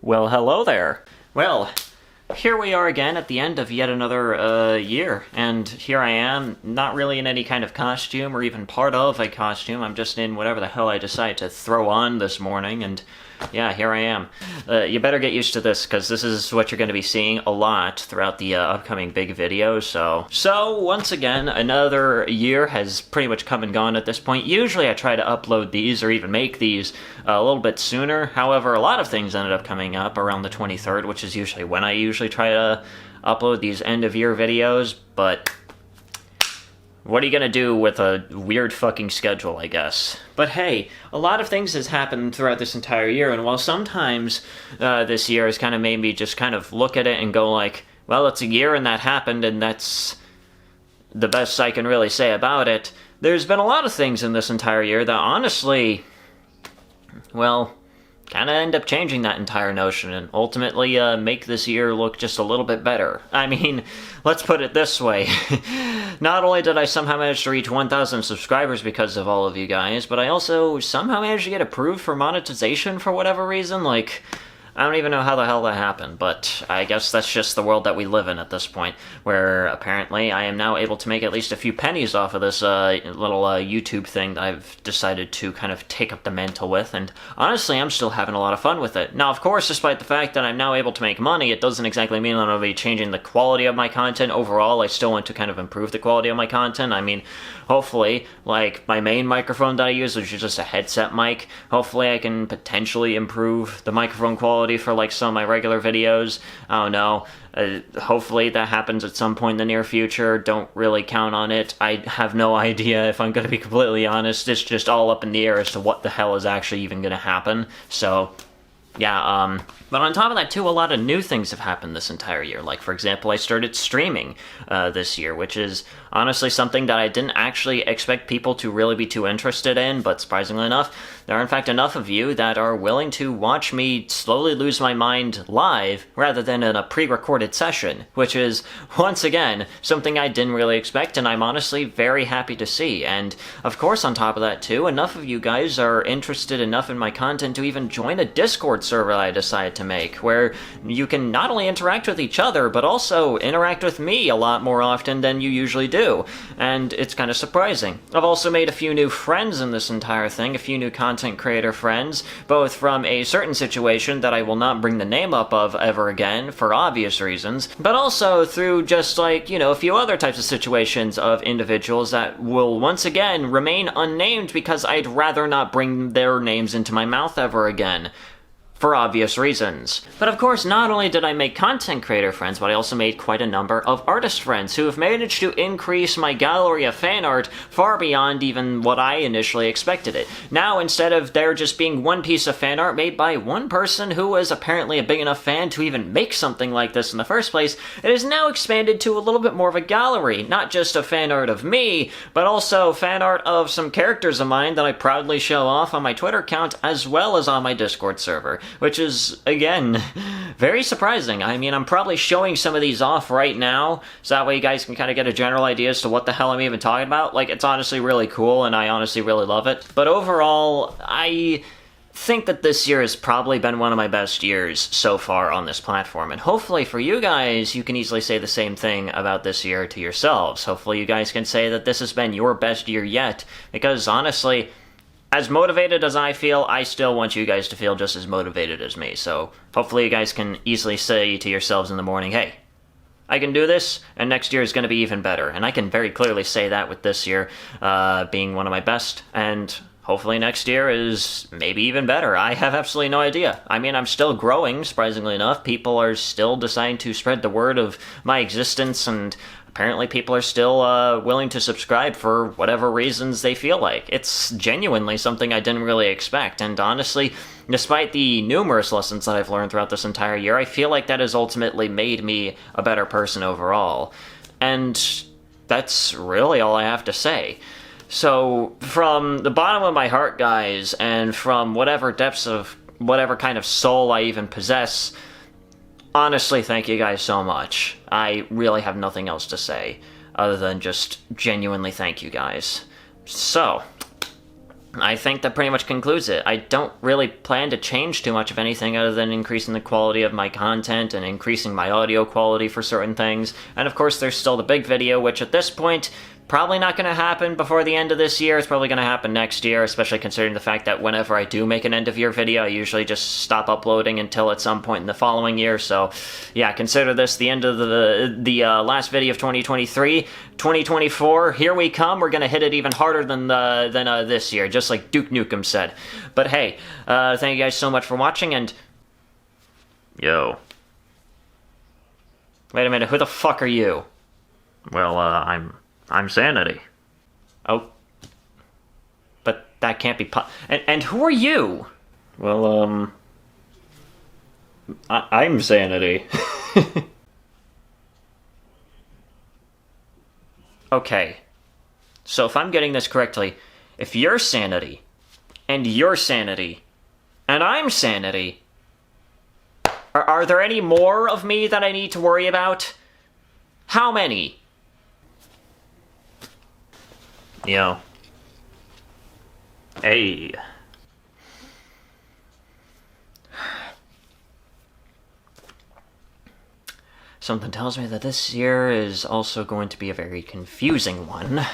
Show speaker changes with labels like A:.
A: Well, hello there. Well, here we are again at the end of yet another year, and here I am, not really in any kind of costume or even part of a costume. I'm just in whatever the hell I decide to throw on this morning, and yeah, here I am. You better get used to this, because this is what you're going to be seeing a lot throughout the upcoming big videos, So, once again, another year has pretty much come and gone at this point. Usually I try to upload these, or even make these, a little bit sooner. However, a lot of things ended up coming up around the 23rd, which is usually when I usually try to upload these end-of-year videos, but what are you gonna do with a weird fucking schedule, I guess? But hey, a lot of things has happened throughout this entire year, and while sometimes this year has kind of made me just kind of look at it and go like, well, it's a year and that happened, and that's the best I can really say about it, there's been a lot of things in this entire year that honestly, well, kind of end up changing that entire notion and ultimately make this year look just a little bit better. I mean, let's put it this way. Not only did I somehow manage to reach 1,000 subscribers because of all of you guys, but I also somehow managed to get approved for monetization for whatever reason. Like, I don't even know how the hell that happened, but I guess that's just the world that we live in at this point, where apparently I am now able to make at least a few pennies off of this little YouTube thing that I've decided to kind of take up the mantle with, and honestly, I'm still having a lot of fun with it. Now, of course, despite the fact that I'm now able to make money, it doesn't exactly mean that I'm going to be changing the quality of my content overall. I still want to kind of improve the quality of my content. I mean, hopefully, like, my main microphone that I use, which is just a headset mic, hopefully I can potentially improve the microphone quality for like some of my regular videos. I don't know. Hopefully that happens at some point in the near future. Don't really count on it. I have no idea, if I'm going to be completely honest. It's just all up in the air as to what the hell is actually even going to happen. So, yeah, but on top of that, too, a lot of new things have happened this entire year. Like, for example, I started streaming this year, which is honestly something that I didn't actually expect people to really be too interested in, but surprisingly enough, there are in fact enough of you that are willing to watch me slowly lose my mind live rather than in a pre-recorded session, which is, once again, something I didn't really expect, and I'm honestly very happy to see. And, of course, on top of that, too, enough of you guys are interested enough in my content to even join a Discord server I decided to make, where you can not only interact with each other, but also interact with me a lot more often than you usually do. And it's kind of surprising. I've also made a few new friends in this entire thing, a few new content creator friends, both from a certain situation that I will not bring the name up of ever again, for obvious reasons, but also through just like, you know, a few other types of situations of individuals that will once again remain unnamed because I'd rather not bring their names into my mouth ever again, for obvious reasons. But of course, not only did I make content creator friends, but I also made quite a number of artist friends who have managed to increase my gallery of fan art far beyond even what I initially expected it. Now, instead of there just being one piece of fan art made by one person who was apparently a big enough fan to even make something like this in the first place, it is now expanded to a little bit more of a gallery, not just a fan art of me, but also fan art of some characters of mine that I proudly show off on my Twitter account as well as on my Discord server. Which is, again, very surprising. I mean, I'm probably showing some of these off right now, so that way you guys can kind of get a general idea as to what the hell I'm even talking about. Like, it's honestly really cool, and I honestly really love it. But overall, I think that this year has probably been one of my best years so far on this platform, and hopefully for you guys, you can easily say the same thing about this year to yourselves. Hopefully you guys can say that this has been your best year yet, because honestly, as motivated as I feel, I still want you guys to feel just as motivated as me. So hopefully you guys can easily say to yourselves in the morning, hey, I can do this, and next year is going to be even better. And I can very clearly say that with this year being one of my best, and hopefully next year is maybe even better. I have absolutely no idea. I mean, I'm still growing, surprisingly enough. People are still deciding to spread the word of my existence, and apparently people are still willing to subscribe for whatever reasons they feel like. It's genuinely something I didn't really expect, and honestly, despite the numerous lessons that I've learned throughout this entire year, I feel like that has ultimately made me a better person overall. And that's really all I have to say. So, from the bottom of my heart, guys, and from whatever depths of whatever kind of soul I even possess, honestly, thank you guys so much. I really have nothing else to say other than just genuinely thank you guys. So, I think that pretty much concludes it. I don't really plan to change too much of anything other than increasing the quality of my content and increasing my audio quality for certain things. And of course, there's still the big video, which at this point, probably not going to happen before the end of this year. It's probably going to happen next year, especially considering the fact that whenever I do make an end-of-year video, I usually just stop uploading until at some point in the following year. So, yeah, consider this the end of the last video of 2023. 2024, here we come. We're going to hit it even harder than this year, just like Duke Nukem said. But hey, thank you guys so much for watching, and... Yo. Wait a minute, who the fuck are you? Well, I'm Sanity. Oh. But that can't be and who are you? Well, I'm Sanity. Okay. So if I'm getting this correctly, if you're Sanity, and you're Sanity, and I'm Sanity, are there any more of me that I need to worry about? How many? Yo. Hey. Something tells me that this year is also going to be a very confusing one.